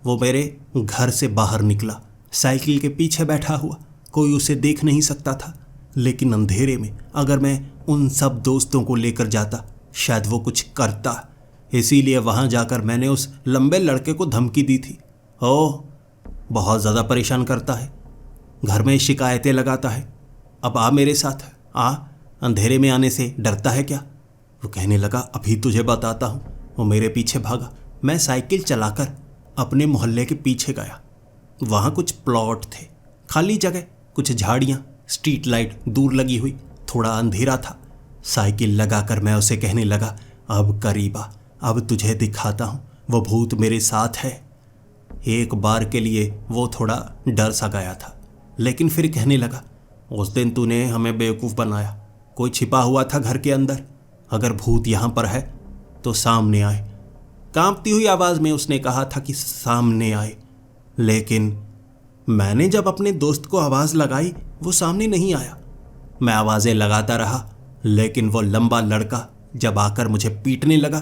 वो मेरे घर से बाहर निकला, साइकिल के पीछे बैठा हुआ। कोई उसे देख नहीं सकता था, लेकिन अंधेरे में अगर मैं उन सब दोस्तों को लेकर जाता, शायद वो कुछ करता। इसीलिए वहाँ जाकर मैंने उस लंबे लड़के को धमकी दी थी। ओह, बहुत ज़्यादा परेशान करता है, घर में शिकायतें लगाता है। अब आ मेरे साथ, आ, अंधेरे में आने से डरता है क्या? वो कहने लगा, अभी तुझे बताता हूँ। वो मेरे पीछे भागा। मैं साइकिल चलाकर अपने मोहल्ले के पीछे गया। वहाँ कुछ प्लॉट थे, खाली जगह, कुछ झाड़ियाँ, स्ट्रीट लाइट दूर लगी हुई, थोड़ा अंधेरा था। साइकिल लगाकर मैं उसे कहने लगा, अब करीबा, अब तुझे दिखाता हूँ, वो भूत मेरे साथ है। एक बार के लिए वो थोड़ा डर सा गया था, लेकिन फिर कहने लगा, उस दिन तूने हमें बेवकूफ़ बनाया। कोई छिपा हुआ था घर के अंदर। अगर भूत यहाँ पर है तो सामने आए। कांपती हुई आवाज़ में उसने कहा था कि सामने आए। लेकिन मैंने जब अपने दोस्त को आवाज़ लगाई, वो सामने नहीं आया। मैं आवाज़ें लगाता रहा, लेकिन वो लंबा लड़का जब आकर मुझे पीटने लगा,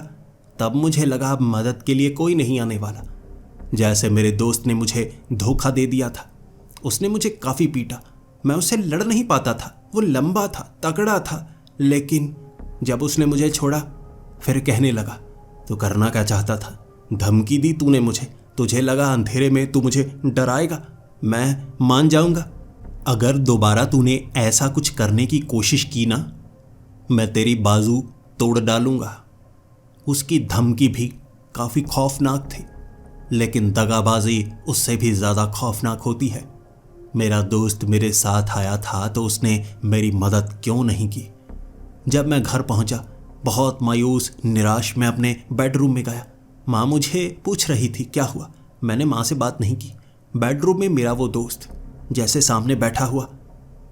तब मुझे लगा अब मदद के लिए कोई नहीं आने वाला। जैसे मेरे दोस्त ने मुझे धोखा दे दिया था। उसने मुझे काफ़ी पीटा। मैं उससे लड़ नहीं पाता था, वो लंबा था, तगड़ा था। लेकिन जब उसने मुझे छोड़ा, फिर कहने लगा, तू करना क्या चाहता था? धमकी दी तूने मुझे, तुझे लगा अंधेरे में तू मुझे डराएगा, मैं मान जाऊंगा। अगर दोबारा तूने ऐसा कुछ करने की कोशिश की ना, मैं तेरी बाजू तोड़ डालूंगा। उसकी धमकी भी काफ़ी खौफनाक थी, लेकिन दगाबाजी उससे भी ज़्यादा खौफनाक होती है। मेरा दोस्त मेरे साथ आया था तो उसने मेरी मदद क्यों नहीं की? जब मैं घर पहुंचा, बहुत मायूस निराश, मैं अपने बेडरूम में गया। माँ मुझे पूछ रही थी क्या हुआ। मैंने माँ से बात नहीं की। बेडरूम में मेरा वो दोस्त जैसे सामने बैठा हुआ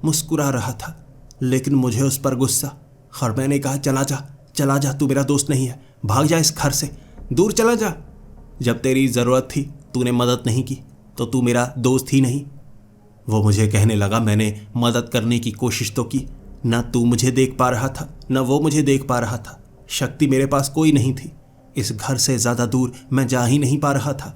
मुस्कुरा रहा था, लेकिन मुझे उस पर गुस्सा। और मैंने कहा, चला जा, चला जा, तू मेरा दोस्त नहीं है, भाग जा इस घर से, दूर चला जा। जब तेरी ज़रूरत थी तूने मदद नहीं की, तो तू मेरा दोस्त ही नहीं। वो मुझे कहने लगा, मैंने मदद करने की कोशिश तो की, ना तू मुझे देख पा रहा था, ना वो मुझे देख पा रहा था। शक्ति मेरे पास कोई नहीं थी। इस घर से ज़्यादा दूर मैं जा ही नहीं पा रहा था।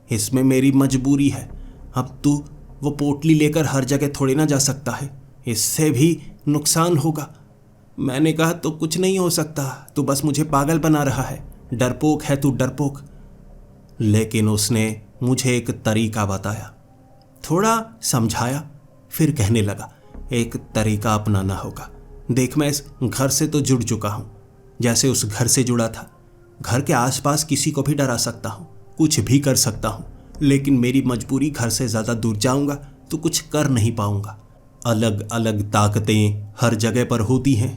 इसमें मेरी मजबूरी है। अब तू वो पोटली लेकर हर जगह थोड़ी ना जा सकता है, इससे भी नुकसान होगा। मैंने कहा, तो कुछ नहीं हो सकता, तू बस मुझे पागल बना रहा है, डरपोक है तू, डरपोक। लेकिन उसने मुझे एक तरीका बताया, थोड़ा समझाया, फिर कहने लगा, एक तरीका अपनाना होगा। देख, मैं इस घर से तो जुड़ चुका हूँ, जैसे उस घर से जुड़ा था। घर के आसपास किसी को भी डरा सकता हूँ, कुछ भी कर सकता हूँ, लेकिन मेरी मजबूरी, घर से ज़्यादा दूर जाऊँगा तो कुछ कर नहीं पाऊँगा। अलग अलग ताकतें हर जगह पर होती हैं,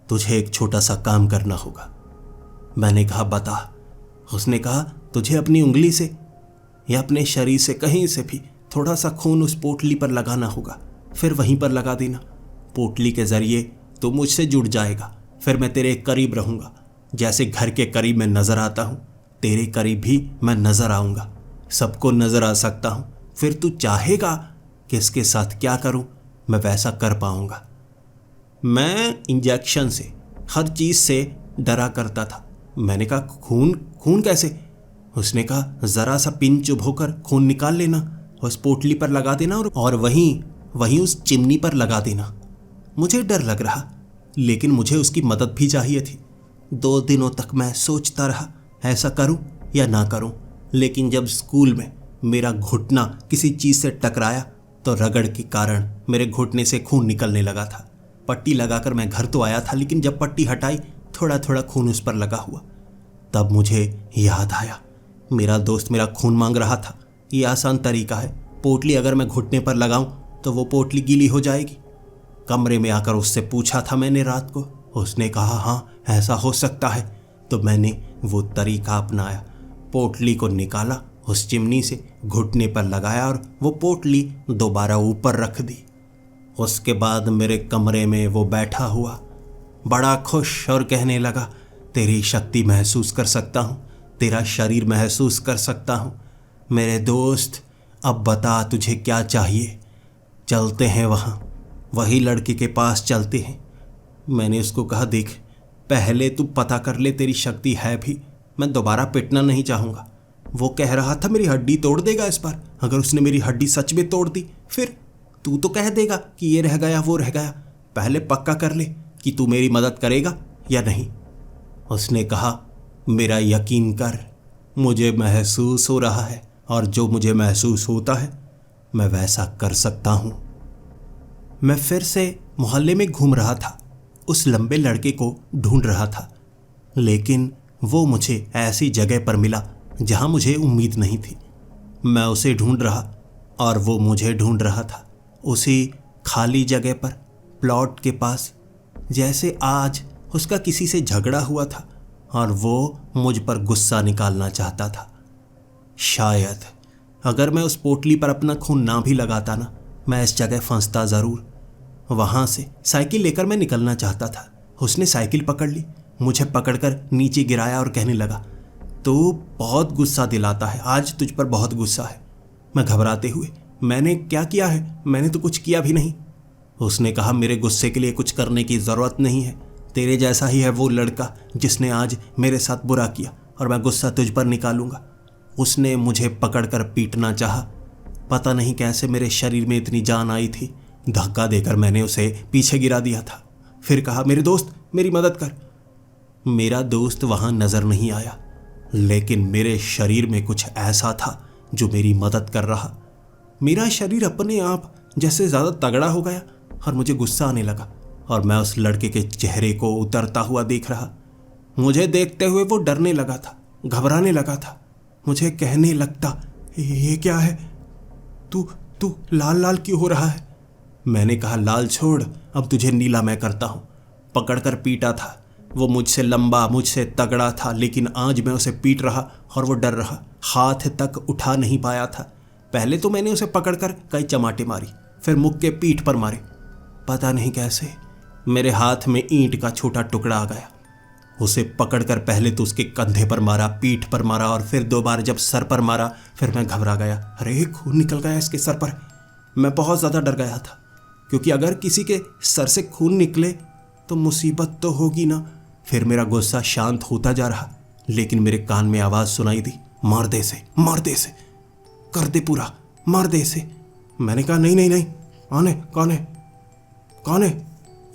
तुझे एक छोटा सा काम करना होगा। मैंने कहा, बता। उसने कहा, तुझे अपनी उंगली से या अपने शरीर से कहीं से भी थोड़ा सा खून उस पोटली पर लगाना होगा, फिर वहीं पर लगा देना। पोटली के ज़रिए तू मुझसे जुड़ जाएगा, फिर मैं तेरे करीब रहूँगा। जैसे घर के करीब मैं नज़र आता हूँ, तेरे करीब भी मैं नज़र आऊँगा, सबको नज़र आ सकता हूँ। फिर तू चाहेगा किसके साथ क्या करूँ, मैं वैसा कर पाऊँगा। मैं इंजेक्शन से, हर चीज़ से डरा करता था। मैंने कहा खून? खून कैसे? उसने कहा ज़रा सा पिन चुभोकर खून निकाल लेना, उस पोटली पर लगा देना और वहीं उस चिमनी पर लगा देना। मुझे डर लग रहा, लेकिन मुझे उसकी मदद भी चाहिए थी। 2 दिनों तक मैं सोचता रहा ऐसा करूं या ना करूं, लेकिन जब स्कूल में मेरा घुटना किसी चीज़ से टकराया तो रगड़ के कारण मेरे घुटने से खून निकलने लगा था। पट्टी लगाकर मैं घर तो आया था, लेकिन जब पट्टी हटाई थोड़ा थोड़ा खून उस पर लगा हुआ। तब मुझे याद आया, मेरा दोस्त मेरा खून मांग रहा था। ये आसान तरीका है, पोटली अगर मैं घुटने पर लगाऊं तो वो पोटली गीली हो जाएगी। कमरे में आकर उससे पूछा था मैंने रात को, उसने कहा हाँ ऐसा हो सकता है। तो मैंने वो तरीका अपनाया, पोटली को निकाला, उस चिमनी से घुटने पर लगाया और वो पोटली दोबारा ऊपर रख दी। उसके बाद मेरे कमरे में वो बैठा हुआ, बड़ा खुश, और कहने लगा तेरी शक्ति महसूस कर सकता हूँ, तेरा शरीर महसूस कर सकता हूँ। मेरे दोस्त अब बता तुझे क्या चाहिए, चलते हैं वहाँ, वही लड़के के पास चलते हैं। मैंने उसको कहा देख, पहले तू पता कर ले तेरी शक्ति है भी, मैं दोबारा पिटना नहीं चाहूँगा। वो कह रहा था मेरी हड्डी तोड़ देगा इस बार, अगर उसने मेरी हड्डी सच में तोड़ दी फिर तू तो कह देगा कि ये रह गया वो रह गया। पहले पक्का कर ले कि तू मेरी मदद करेगा या नहीं। उसने कहा मेरा यकीन कर, मुझे महसूस हो रहा है और जो मुझे महसूस होता है मैं वैसा कर सकता हूँ। मैं फिर से मोहल्ले में घूम रहा था, उस लंबे लड़के को ढूंढ रहा था, लेकिन वो मुझे ऐसी जगह पर मिला जहाँ मुझे उम्मीद नहीं थी। मैं उसे ढूंढ रहा और वो मुझे ढूंढ रहा था, उसी खाली जगह पर, प्लॉट के पास। जैसे आज उसका किसी से झगड़ा हुआ था और वो मुझ पर गुस्सा निकालना चाहता था। शायद अगर मैं उस पोटली पर अपना खून ना भी लगाता ना, मैं इस जगह फंसता ज़रूर। वहाँ से साइकिल लेकर मैं निकलना चाहता था, उसने साइकिल पकड़ ली, मुझे पकड़कर नीचे गिराया और कहने लगा तू बहुत गुस्सा दिलाता है, आज तुझ पर बहुत गुस्सा है। मैं घबराते हुए, मैंने क्या किया है? मैंने तो कुछ किया भी नहीं। उसने कहा मेरे गुस्से के लिए कुछ करने की ज़रूरत नहीं है, तेरे जैसा ही है वो लड़का जिसने आज मेरे साथ बुरा किया और मैं गुस्सा तुझ पर निकालूंगा। उसने मुझे पकड़कर पीटना चाहा, पता नहीं कैसे मेरे शरीर में इतनी जान आई थी। धक्का देकर मैंने उसे पीछे गिरा दिया था। फिर कहा मेरे दोस्त मेरी मदद कर। मेरा दोस्त वहाँ नज़र नहीं आया, लेकिन मेरे शरीर में कुछ ऐसा था जो मेरी मदद कर रहा। मेरा शरीर अपने आप जैसे ज़्यादा तगड़ा हो गया और मुझे गुस्सा आने लगा और मैं उस लड़के के चेहरे को उतरता हुआ देख रहा। मुझे देखते हुए वो डरने लगा था, घबराने लगा था। मुझे कहने लगता ये क्या है, तू तू लाल लाल क्यों हो रहा है? मैंने कहा लाल छोड़, अब तुझे नीला मैं करता हूँ। पकड़कर पीटा था, वो मुझसे लंबा, मुझसे तगड़ा था, लेकिन आज मैं उसे पीट रहा और वो डर रहा, हाथ तक उठा नहीं पाया था। पहले तो मैंने उसे पकड़कर कई चमाटे मारी, फिर मुक्के के पीठ पर मारे। पता नहीं कैसे मेरे हाथ में ईंट का छोटा टुकड़ा आ गया। उसे पकड़कर पहले तो उसके कंधे पर मारा, पीठ पर मारा और फिर 2 बार जब सर पर मारा, फिर मैं घबरा गया। अरे खून निकल गया इसके सर पर। मैं बहुत ज़्यादा डर गया था, क्योंकि अगर किसी के सर से खून निकले तो मुसीबत तो होगी ना। फिर मेरा गुस्सा शांत होता जा रहा, लेकिन मेरे कान में आवाज़ सुनाई दी, मार दे से, मार दे से, कर दे पूरा, मार दे से। मैंने कहा नहीं नहीं नहीं, कौन है, कौन है, कौन है?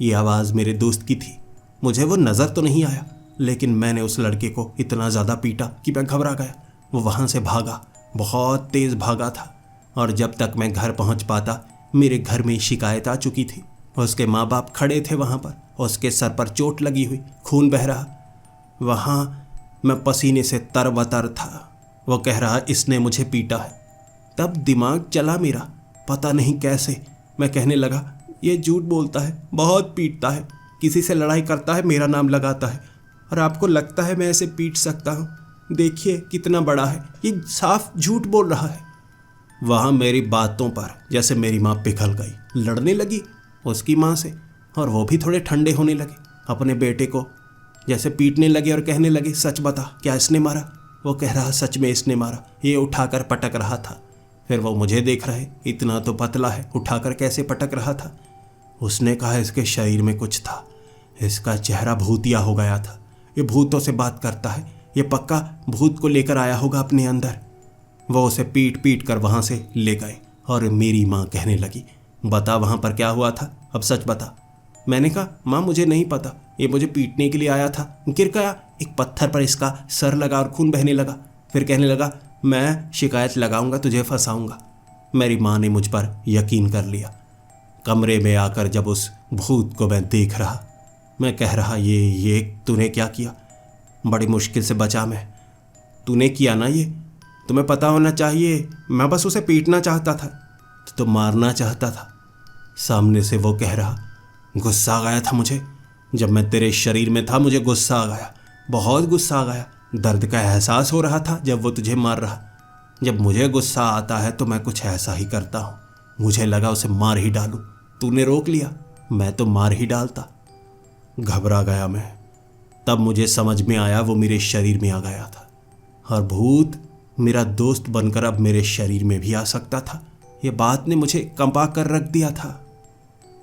ये आवाज़ मेरे दोस्त की थी। मुझे वो नज़र तो नहीं आया, लेकिन मैंने उस लड़के को इतना ज़्यादा पीटा कि मैं घबरा गया। वो वहाँ से भागा, बहुत तेज़ भागा था, और जब तक मैं घर पहुँच पाता मेरे घर में शिकायत आ चुकी थी। उसके माँ बाप खड़े थे वहाँ पर, उसके सर पर चोट लगी हुई, खून बह रहा। वहाँ मैं पसीने से तरबतर था। वो कह रहा इसने मुझे पीटा है। तब दिमाग चला मेरा, पता नहीं कैसे। मैं कहने लगा ये झूठ बोलता है, बहुत पीटता है, किसी से लड़ाई करता है, मेरा नाम लगाता है, और आपको लगता है मैं ऐसे पीट सकता हूँ? देखिए कितना बड़ा है, ये साफ झूठ बोल रहा है। वहाँ मेरी बातों पर जैसे मेरी माँ पिघल गई, लड़ने लगी उसकी माँ से। और वो भी थोड़े ठंडे होने लगे। अपने बेटे को जैसे पीटने लगे और कहने लगे, सच बता, क्या इसने मारा? वो कह रहा, सच में इसने मारा, ये उठाकर पटक रहा था। फिर वो मुझे देख रहे, इतना तो पतला है, उठाकर कैसे पटक रहा था? उसने कहा, इसके शरीर में कुछ था, इसका चेहरा भूतिया हो गया था, ये भूतों से बात करता है, ये पक्का भूत को लेकर आया होगा अपने अंदर। वो उसे पीट पीट कर वहाँ से ले गए और मेरी माँ कहने लगी, बता वहाँ पर क्या हुआ था, अब सच बता। मैंने कहा, माँ मुझे नहीं पता, ये मुझे पीटने के लिए आया था, गिर गया, एक पत्थर पर इसका सर लगा और खून बहने लगा। फिर कहने लगा, मैं शिकायत लगाऊंगा, तुझे फंसाऊंगा। मेरी माँ ने मुझ पर यकीन कर लिया। कमरे में आकर जब उस भूत को मैं देख रहा, मैं कह रहा, ये तूने क्या किया? बड़ी मुश्किल से बचा मैं। तूने किया ना ये? तुम्हें पता होना चाहिए, मैं बस उसे पीटना चाहता था, तो मारना चाहता था। सामने से वो कह रहा, गुस्सा आ गया था मुझे, जब मैं तेरे शरीर में था मुझे गुस्सा आ गया, बहुत गुस्सा आ गया। दर्द का एहसास हो रहा था जब वो तुझे मार रहा। जब मुझे गुस्सा आता है तो मैं कुछ ऐसा ही करता हूँ। मुझे लगा उसे मार ही डालूं, तूने रोक लिया, मैं तो मार ही डालता। घबरा गया मैं। तब मुझे समझ में आया वो मेरे शरीर में आ गया था और भूत मेरा दोस्त बनकर अब मेरे शरीर में भी आ सकता था। ये बात ने मुझे कंपा कर रख दिया था।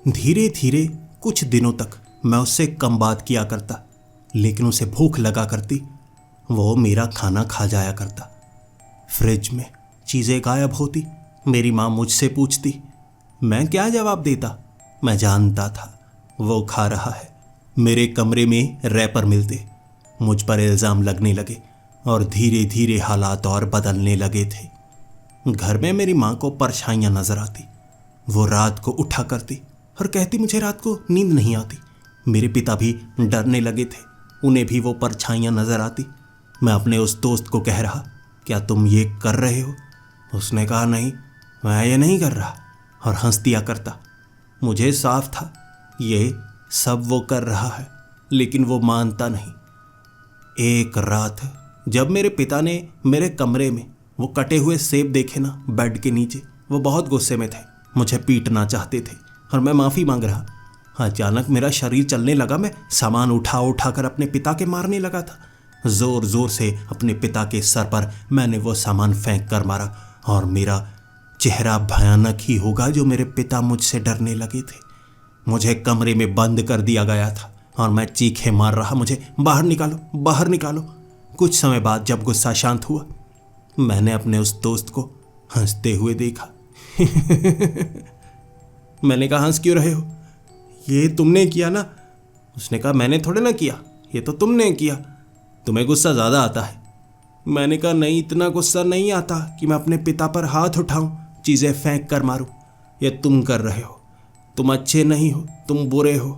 धीरे धीरे कुछ दिनों तक मैं उससे कम बात किया करता, लेकिन उसे भूख लगा करती, वो मेरा खाना खा जाया करता। फ्रिज में चीज़ें गायब होती, मेरी माँ मुझसे पूछती, मैं क्या जवाब देता? मैं जानता था वो खा रहा है। मेरे कमरे में रैपर मिलते, मुझ पर इल्ज़ाम लगने लगे और धीरे धीरे हालात और बदलने लगे थे। घर में मेरी माँ को परछाइयाँ नजर आती। वो रात को उठा करती और कहती, मुझे रात को नींद नहीं आती। मेरे पिता भी डरने लगे थे, उन्हें भी वो परछाइयाँ नजर आती। मैं अपने उस दोस्त को कह रहा, क्या तुम ये कर रहे हो? उसने कहा, नहीं, मैं ये नहीं कर रहा, और हंस दिया करता। मुझे साफ था ये सब वो कर रहा है, लेकिन वो मानता नहीं। एक रात जब मेरे पिता ने मेरे कमरे में वो कटे हुए सेब देखे ना बेड के नीचे, वो बहुत गुस्से में थे, मुझे पीटना चाहते थे और मैं माफ़ी मांग रहा। अचानक मेरा शरीर चलने लगा, मैं सामान उठा उठा कर अपने पिता के मारने लगा था। जोर जोर से अपने पिता के सर पर मैंने वो सामान फेंक कर मारा और मेरा चेहरा भयानक ही होगा जो मेरे पिता मुझसे डरने लगे थे। मुझे कमरे में बंद कर दिया गया था और मैं चीखे मार रहा, मुझे बाहर निकालो, बाहर निकालो। कुछ समय बाद जब गुस्सा शांत हुआ, मैंने अपने उस दोस्त को हंसते हुए देखा। मैंने कहा, हंस क्यों रहे हो? ये तुमने किया ना? उसने कहा, मैंने थोड़े ना किया, ये तो तुमने किया, तुम्हें गुस्सा ज़्यादा आता है। मैंने कहा, नहीं, इतना गुस्सा नहीं आता कि मैं अपने पिता पर हाथ उठाऊं, चीज़ें फेंक कर मारूं। ये तुम कर रहे हो, तुम अच्छे नहीं हो, तुम बुरे हो,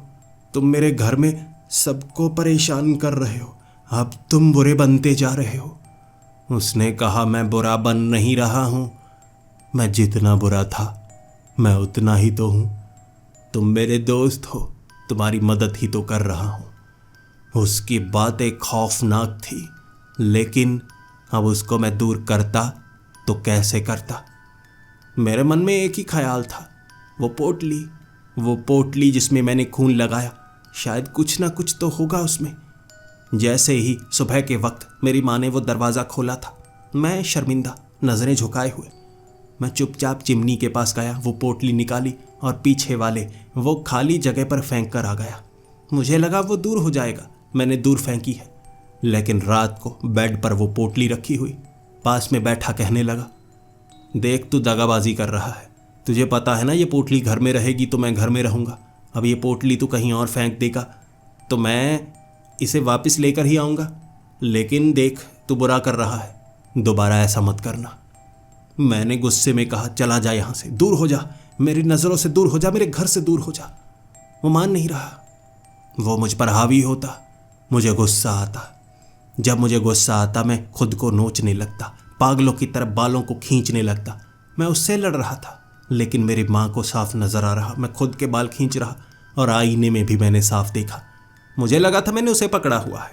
तुम मेरे घर में सबको परेशान कर रहे हो, अब तुम बुरे बनते जा रहे हो। उसने कहा, मैं बुरा बन नहीं रहा हूँ, मैं जितना बुरा था मैं उतना ही तो हूँ। तुम मेरे दोस्त हो, तुम्हारी मदद ही तो कर रहा हूँ। उसकी बातें खौफनाक थी, लेकिन अब उसको मैं दूर करता तो कैसे करता? मेरे मन में एक ही ख्याल था, वो पोटली जिसमें मैंने खून लगाया, शायद कुछ ना कुछ तो होगा उसमें। जैसे ही सुबह के वक्त मेरी माँ ने वो दरवाज़ा खोला था, मैं शर्मिंदा नज़रें झुकाए हुए मैं चुपचाप चिमनी के पास गया, वो पोटली निकाली और पीछे वाले वो खाली जगह पर फेंक कर आ गया। मुझे लगा वो दूर हो जाएगा, मैंने दूर फेंकी है, लेकिन रात को बेड पर वो पोटली रखी हुई पास में बैठा कहने लगा, देख तू दगाबाजी कर रहा है, तुझे पता है ना ये पोटली घर में रहेगी तो मैं घर में रहूँगा। अब ये पोटली तू कहीं और फेंक देगा तो मैं इसे वापस लेकर ही आऊँगा, लेकिन देख तू बुरा कर रहा है, दोबारा ऐसा मत करना। मैंने गुस्से में कहा, चला जा यहाँ से, दूर हो जा, मेरी नज़रों से दूर हो जा, मेरे घर से दूर हो जा। वो मान नहीं रहा, वो मुझ पर हावी होता। मुझे गुस्सा आता, जब मुझे गुस्सा आता मैं खुद को नोचने लगता, पागलों की तरह बालों को खींचने लगता। मैं उससे लड़ रहा था, लेकिन मेरी माँ को साफ नज़र आ रहा मैं खुद के बाल खींच रहा, और आईने में भी मैंने साफ देखा। मुझे लगा था मैंने उसे पकड़ा हुआ है,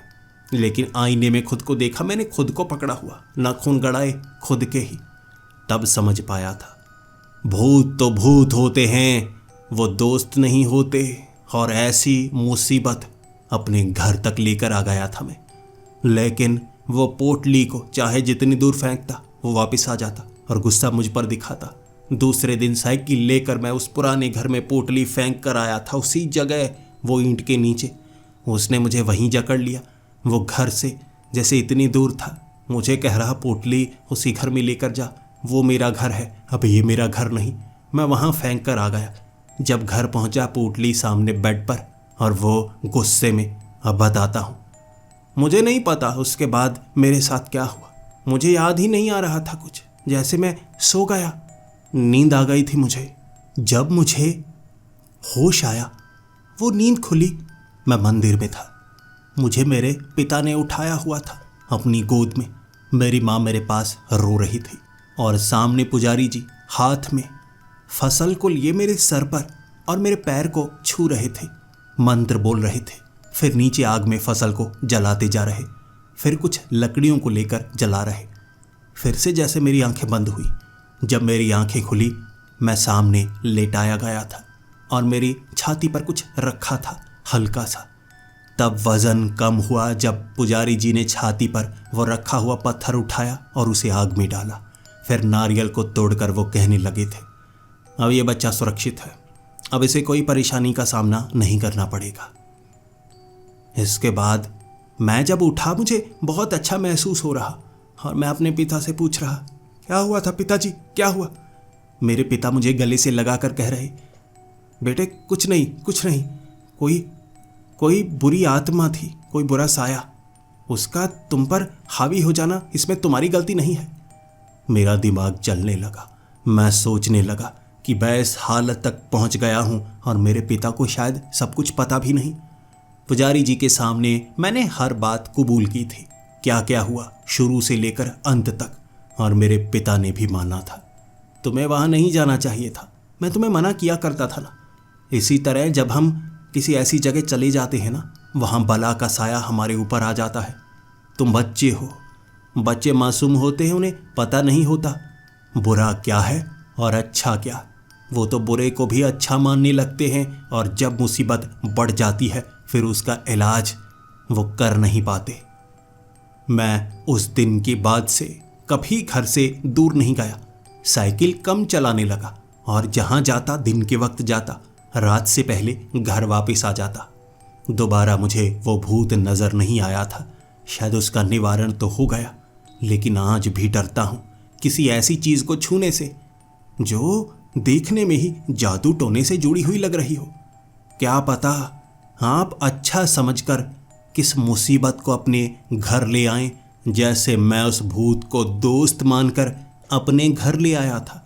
लेकिन आईने में खुद को देखा, मैंने खुद को पकड़ा हुआ, नाखून गड़ाए खुद के ही। तब समझ पाया था, भूत तो भूत होते हैं, वो दोस्त नहीं होते, और ऐसी मुसीबत अपने घर तक लेकर आ गया था मैं। लेकिन वो पोटली को चाहे जितनी दूर फेंकता वो वापस आ जाता और गुस्सा मुझ पर दिखाता। दूसरे दिन साइकिल लेकर मैं उस पुराने घर में पोटली फेंक कर आया था, उसी जगह, वो ईंट के नीचे। उसने मुझे वहीं जकड़ लिया। वो घर से जैसे इतनी दूर था, मुझे कह रहा पोटली उसी घर में लेकर जा, वो मेरा घर है, अब ये मेरा घर नहीं। मैं वहाँ फेंक कर आ गया। जब घर पहुँचा पोटली सामने बेड पर, और वो गुस्से में, अब बताता हूँ। मुझे नहीं पता उसके बाद मेरे साथ क्या हुआ। मुझे याद ही नहीं आ रहा था कुछ, जैसे मैं सो गया। नींद आ गई थी मुझे। जब मुझे होश आया, वो नींद खुली, मैं मंदिर में था। मुझे मेरे पिता ने उठाया हुआ था अपनी गोद में। मेरी माँ मेरे पास रो रही थी और सामने पुजारी जी हाथ में फसल को लिए मेरे सर पर और मेरे पैर को छू रहे थे, मंत्र बोल रहे थे। फिर नीचे आग में फसल को जलाते जा रहे, फिर कुछ लकड़ियों को लेकर जला रहे। फिर से जैसे मेरी आंखें बंद हुई। जब मेरी आंखें खुली, मैं सामने लेटाया गया था और मेरी छाती पर कुछ रखा था हल्का सा। तब वजन कम हुआ जब पुजारी जी ने छाती पर वो रखा हुआ पत्थर उठाया और उसे आग में डाला। फिर नारियल को तोड़कर वो कहने लगे थे, अब ये बच्चा सुरक्षित है, अब इसे कोई परेशानी का सामना नहीं करना पड़ेगा। इसके बाद मैं जब उठा, मुझे बहुत अच्छा महसूस हो रहा और मैं अपने पिता से पूछ रहा, क्या हुआ था पिताजी, क्या हुआ? मेरे पिता मुझे गले से लगाकर कह रहे, बेटे कुछ नहीं, कुछ नहीं, कोई बुरी आत्मा थी, कोई बुरा साया, उसका तुम पर हावी हो जाना, इसमें तुम्हारी गलती नहीं है। मेरा दिमाग चलने लगा। मैं सोचने लगा कि मैं इस हालत तक पहुंच गया हूं और मेरे पिता को शायद सब कुछ पता भी नहीं। पुजारी जी के सामने मैंने हर बात कबूल की थी, क्या क्या हुआ शुरू से लेकर अंत तक, और मेरे पिता ने भी माना था। तुम्हें वहाँ नहीं जाना चाहिए था, मैं तुम्हें मना किया करता था ना। इसी तरह जब हम किसी ऐसी जगह चले जाते हैं ना, वहाँ बला का साया हमारे ऊपर आ जाता है। तुम बच्चे हो, बच्चे मासूम होते हैं, उन्हें पता नहीं होता बुरा क्या है और अच्छा क्या। वो तो बुरे को भी अच्छा मानने लगते हैं और जब मुसीबत बढ़ जाती है फिर उसका इलाज वो कर नहीं पाते। मैं उस दिन के बाद से कभी घर से दूर नहीं गया। साइकिल कम चलाने लगा और जहाँ जाता दिन के वक्त जाता, रात से पहले घर वापस आ जाता। दोबारा मुझे वो भूत नज़र नहीं आया था। शायद उसका निवारण तो हो गया, लेकिन आज भी डरता हूँ किसी ऐसी चीज़ को छूने से जो देखने में ही जादू टोने से जुड़ी हुई लग रही हो। क्या पता आप अच्छा समझकर किस मुसीबत को अपने घर ले आएं, जैसे मैं उस भूत को दोस्त मानकर अपने घर ले आया था।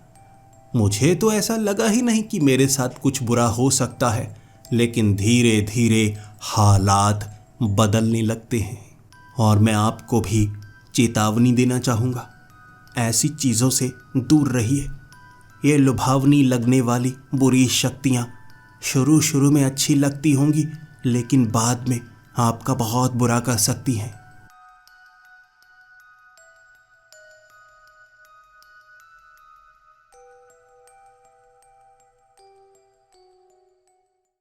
मुझे तो ऐसा लगा ही नहीं कि मेरे साथ कुछ बुरा हो सकता है, लेकिन धीरे धीरे हालात बदलने लगते हैं। और मैं आपको भी चेतावनी देना चाहूँगा, ऐसी चीज़ों से दूर रहिए। ये लुभावनी लगने वाली बुरी शक्तियाँ शुरू में अच्छी लगती होंगी, लेकिन बाद में आपका बहुत बुरा कर सकती हैं।